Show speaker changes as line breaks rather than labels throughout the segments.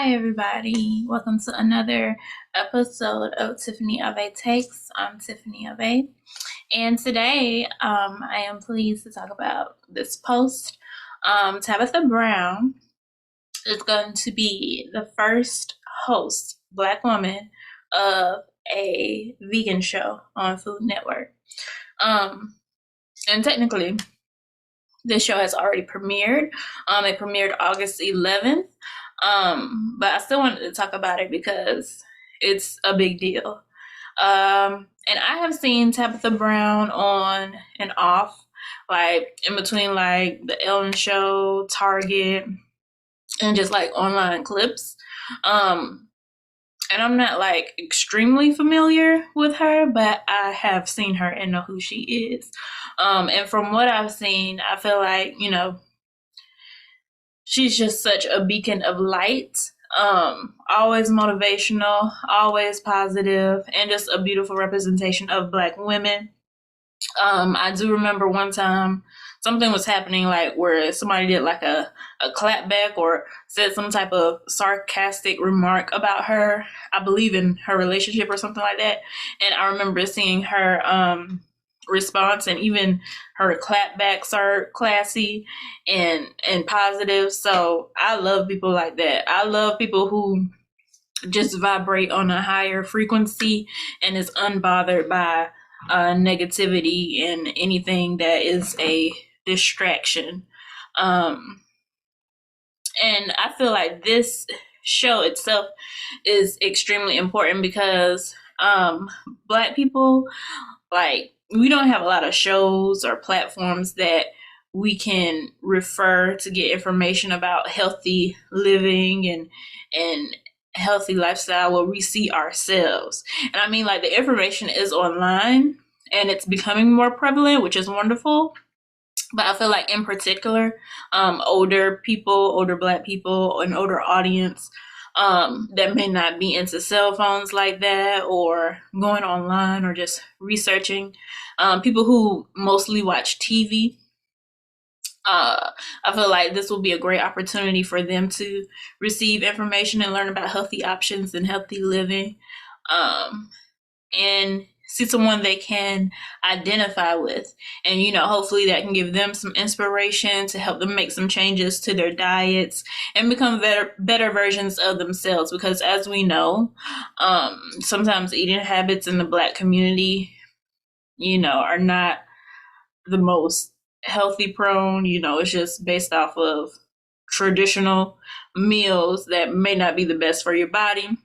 Hi, everybody. Welcome to another episode of Tiffany Avaye Takes. I'm Tiffany Avaye, and today I am pleased to talk about this post. Tabitha Brown is going to be the first host, Black woman, of a vegan show on Food Network. And technically, this show has already premiered. It premiered August 11th. But I still wanted to talk about it because it's a big deal. And I have seen Tabitha Brown on and off, like in between like the Ellen Show, Target, and just like online clips. And I'm not like extremely familiar with her, but I have seen her and know who she is. And from what I've seen, I feel like, she's just such a beacon of light. Always motivational, always positive, and just a beautiful representation of Black women. I do remember one time something was happening, like where somebody did like a clapback or said some type of sarcastic remark about her, I believe in her relationship or something like that. And I remember seeing her response, and even her clapbacks are classy and positive. So I love people like that. I love people who just vibrate on a higher frequency and is unbothered by negativity and anything that is a distraction. And I feel like this show itself is extremely important because Black people, like, we don't have a lot of shows or platforms that we can refer to get information about healthy living and healthy lifestyle where we see ourselves. And I mean, like, the information is online and it's becoming more prevalent, which is wonderful. But I feel like in particular, older people, older Black people, an older audience that may not be into cell phones like that or going online or just researching, people who mostly watch TV, I feel like this will be a great opportunity for them to receive information and learn about healthy options and healthy living, and see someone they can identify with. And, hopefully that can give them some inspiration to help them make some changes to their diets and become better versions of themselves. Because as we know, sometimes eating habits in the Black community, are not the most healthy prone. It's just based off of traditional meals that may not be the best for your body.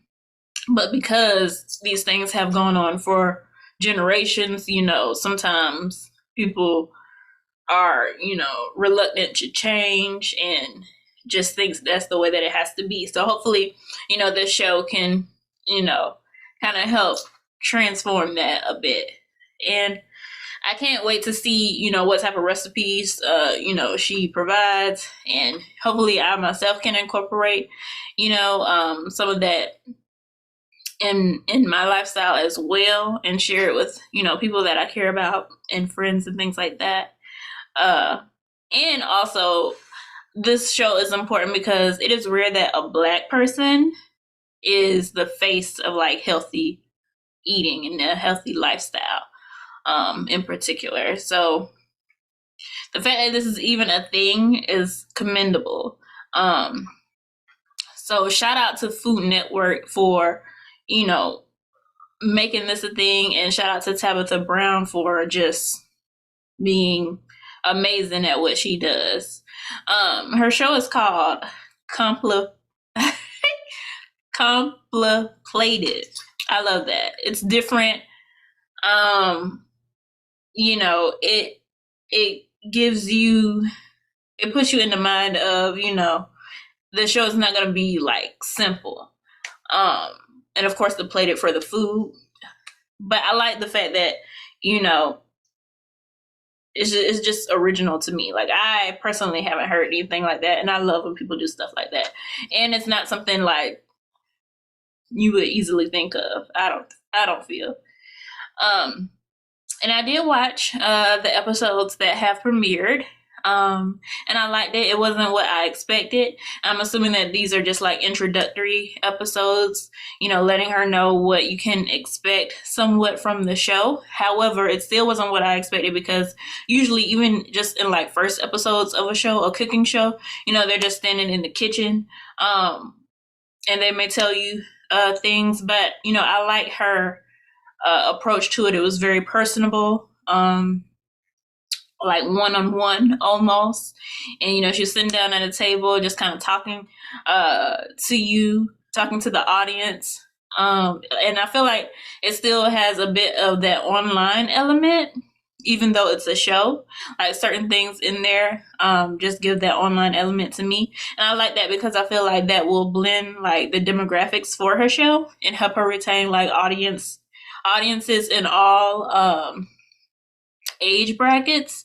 But because these things have gone on for generations, sometimes people are, reluctant to change and just thinks that's the way that it has to be. So hopefully, this show can, kind of help transform that a bit. And I can't wait to see, what type of recipes, she provides, and hopefully I myself can incorporate, some of that in my lifestyle as well, and share it with, people that I care about and friends and things like that. And also, this show is important because it is rare that a Black person is the face of like healthy eating and a healthy lifestyle. In particular. So the fact that this is even a thing is commendable. So shout out to Food Network for, making this a thing, and shout out to Tabitha Brown for just being amazing at what she does. Her show is called Complicated. I love that. It's different. It gives you, it puts you in the mind of, the show is not going to be like simple. And of course, they played it for the food. But I like the fact that, it's just original to me. Like, I personally haven't heard anything like that. And I love when people do stuff like that. And it's not something like you would easily think of. I don't feel. And I did watch the episodes that have premiered. And I liked it. It wasn't what I expected. I'm assuming that these are just like introductory episodes, letting her know what you can expect somewhat from the show. However, it still wasn't what I expected, because usually, even just in like first episodes of a show, a cooking show, they're just standing in the kitchen, and they may tell you things, but I like her approach to it. It was very personable. Like one-on-one almost, and she's sitting down at a table just kind of talking to you, talking to the audience, and I feel like it still has a bit of that online element, even though it's a show. Like certain things in there just give that online element to me, and I like that because I feel like that will blend like the demographics for her show and help her retain like audiences in all age brackets,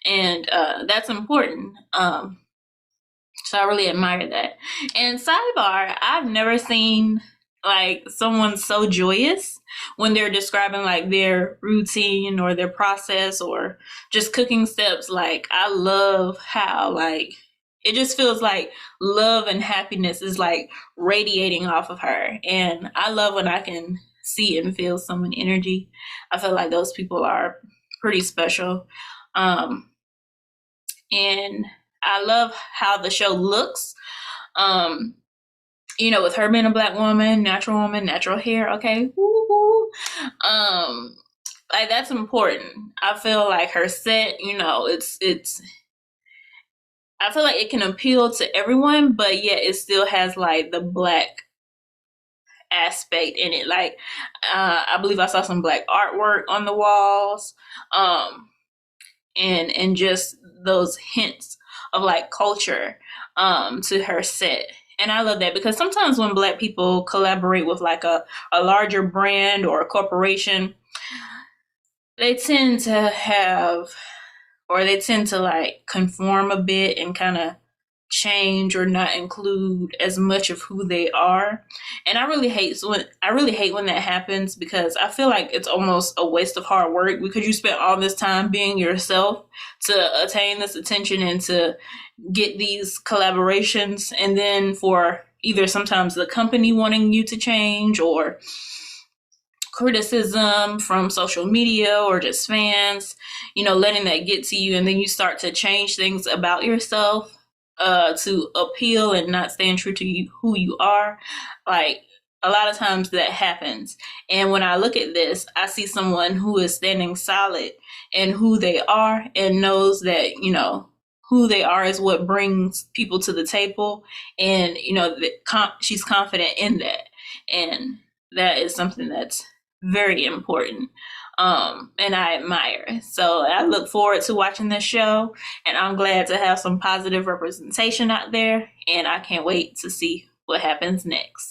and that's important. So I really admire that. And sidebar, I've never seen like someone so joyous when they're describing like their routine or their process or just cooking steps. Like I love how like it just feels like love and happiness is like radiating off of her, and I love when I can see and feel someone energy. I feel like those people are pretty special. And I love how the show looks. With her being a Black woman, natural hair, okay. Woo-hoo. Like that's important. I feel like her set, it's I feel like it can appeal to everyone, but yet it still has like the Black aspect in it. Like I believe I saw some Black artwork on the walls. And just those hints of like culture to her set. And I love that because sometimes when Black people collaborate with like a larger brand or a corporation, they tend to like conform a bit and kind of change or not include as much of who they are. And I really hate when that happens, because I feel like it's almost a waste of hard work, because you spent all this time being yourself to attain this attention and to get these collaborations, and then for either sometimes the company wanting you to change or criticism from social media or just fans, letting that get to you, and then you start to change things about yourself to appeal and not staying true to who you are. Like a lot of times that happens. And when I look at this, I see someone who is standing solid in who they are and knows that, who they are is what brings people to the table. And, she's confident in that. And that is something that's very important. And I admire. So I look forward to watching this show, and I'm glad to have some positive representation out there, and I can't wait to see what happens next.